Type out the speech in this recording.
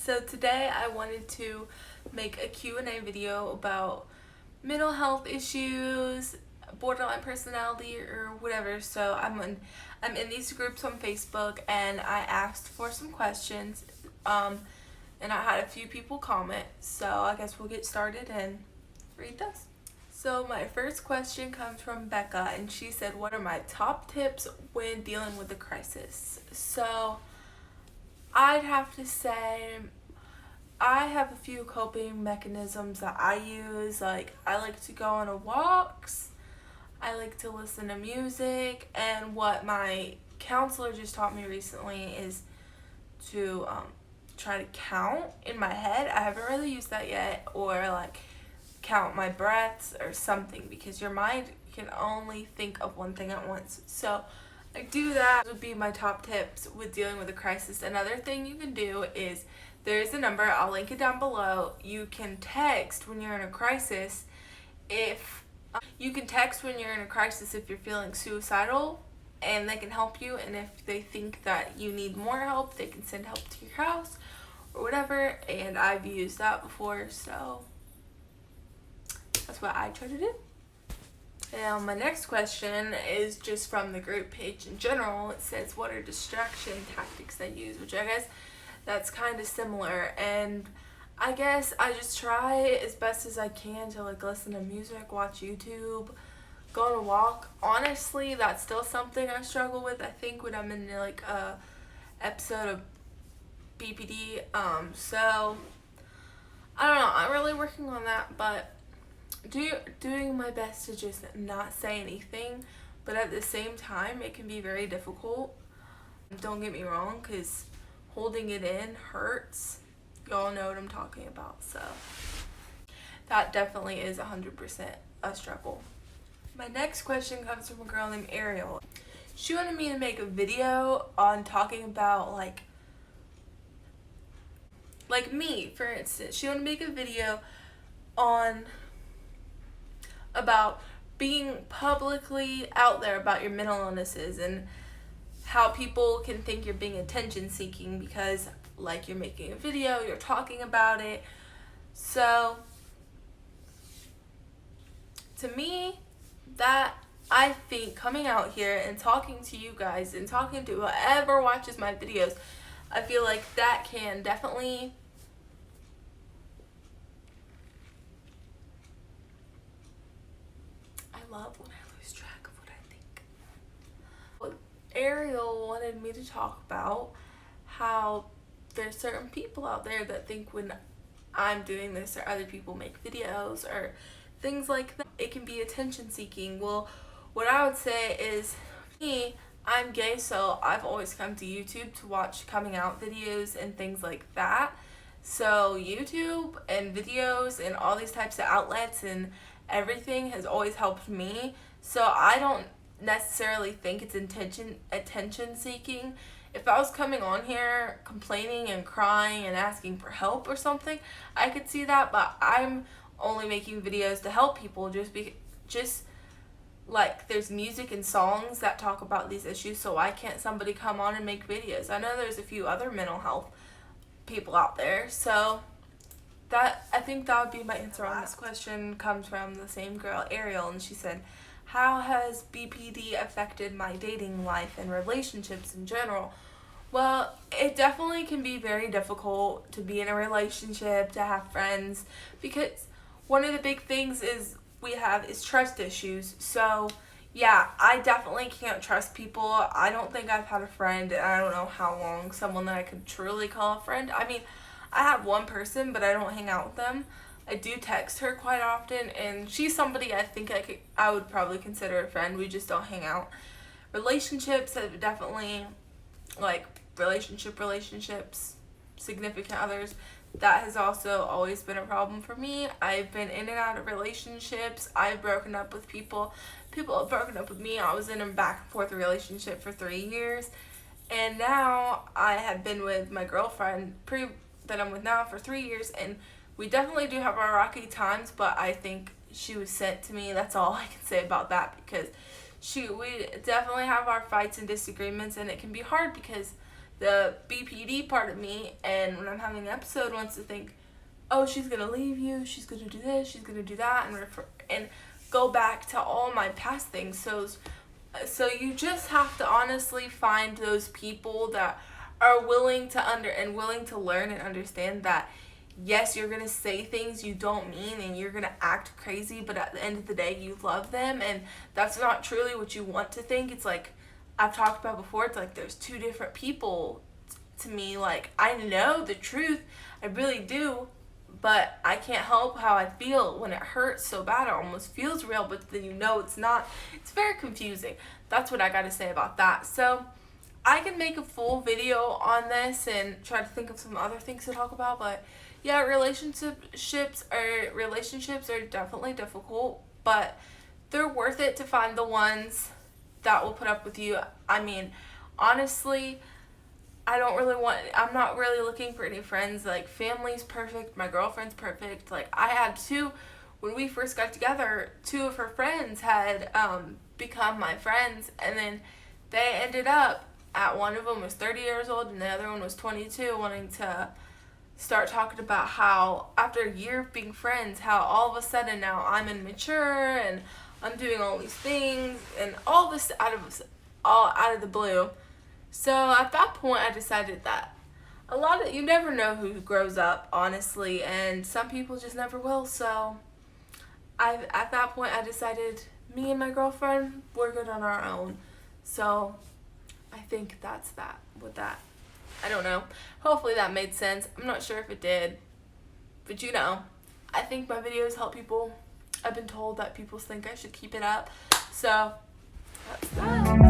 So today I wanted to make a Q&A video about mental health issues, borderline personality or whatever. So I'm in these groups on Facebook and I asked for some questions and I had a few people comment. So I guess we'll get started and read this. So my first question comes from Becca and she said, "What are my top tips when dealing with a crisis?" So I'd have to say I have a few coping mechanisms that I use. Like, I like to go on walks, I like to listen to music, and what my counselor just taught me recently is to try to count in my head. I haven't really used that yet, or like count my breaths or something, because your mind can only think of one thing at once. So I do that. Would be my top tips with dealing with a crisis. Another thing you can do is there's a number, I'll link it down below. You can text when you're in a crisis if you're feeling suicidal, and they can help you. And if they think that you need more help, they can send help to your house or whatever. And I've used that before, so that's what I try to do. Now, my next question is just from the group page in general. It says, "What are distraction tactics I use?" Which I guess that's kind of similar. And I guess I just try as best as I can to like listen to music, watch YouTube, go on a walk. Honestly, that's still something I struggle with. I think when I'm in like a episode of BPD. So I don't know. I'm really working on that, but doing my best to just not say anything, but at the same time it can be very difficult. Don't get me wrong, because holding it in hurts. Y'all know what I'm talking about. So that definitely is 100% a struggle. My next question comes from a girl named Ariel. She wanted me to make a video on talking about like me, for instance. She wanted to make a video on about being publicly out there about your mental illnesses and how people can think you're being attention seeking because like you're making a video, you're talking about it. So to me, that I think coming out here and talking to you guys and talking to whoever watches my videos, I feel like that can definitely love when I lose track of what I think. Well, Ariel wanted me to talk about how there's certain people out there that think when I'm doing this or other people make videos or things like that, it can be attention seeking. Well, what I would say is, me, I'm gay, so I've always come to YouTube to watch coming out videos and things like that. So YouTube and videos and all these types of outlets and everything has always helped me. So I don't necessarily think it's attention seeking. If I was coming on here complaining and crying and asking for help or something, I could see that, but I'm only making videos to help people just like there's music and songs that talk about these issues, so why can't somebody come on and make videos? I know there's a few other mental health people out there, so that, I think that would be my answer on this question. Comes from the same girl, Ariel, and she said, "How has BPD affected my dating life and relationships in general?" Well, it definitely can be very difficult to be in a relationship, to have friends, because one of the big things is trust issues. So yeah, I definitely can't trust people. I don't think I've had a friend, and I don't know how long, someone that I could truly call a friend. I mean, I have one person, but I don't hang out with them. I do text her quite often, and she's somebody I think I would probably consider a friend. We just don't hang out. Relationships have definitely, like relationships, significant others, that has also always been a problem for me. I've been in and out of relationships. I've broken up with people. People have broken up with me. I was in a back and forth relationship for 3 years. And now I have been with my girlfriend that I'm with now for 3 years. And we definitely do have our rocky times, but I think she was sent to me. That's all I can say about that, because we definitely have our fights and disagreements, and it can be hard because the BPD part of me, and when I'm having an episode, wants to think, oh, she's gonna leave you, she's gonna do this, she's gonna do that, and go back to all my past things. So you just have to honestly find those people that are willing to learn and understand that, yes, you're gonna say things you don't mean and you're gonna act crazy, but at the end of the day, you love them, and that's not truly what you want to think. It's like I've talked about before, it's like there's two different people to me. Like, I know the truth, I really do, but I can't help how I feel when it hurts so bad. It almost feels real, but then it's not. It's very confusing. That's what I gotta say about that. So I can make a full video on this and try to think of some other things to talk about, but yeah, relationships are definitely difficult, but they're worth it to find the ones that will put up with you. I mean, honestly, I'm not really looking for any friends. Like, family's perfect, my girlfriend's perfect. Like, I had when we first got together, two of her friends had become my friends, and then they ended up, one of them was 30 years old and the other one was 22, wanting to start talking about how, after a year of being friends, how all of a sudden now I'm immature and I'm doing all these things, and all this out of the blue. So at that point, I decided that you never know who grows up, honestly, and some people just never will. So at that point, I decided me and my girlfriend, we're good on our own. So I think that's that with that. I don't know. Hopefully that made sense. I'm not sure if it did, but I think my videos help people. I've been told that people think I should keep it up. So that's that.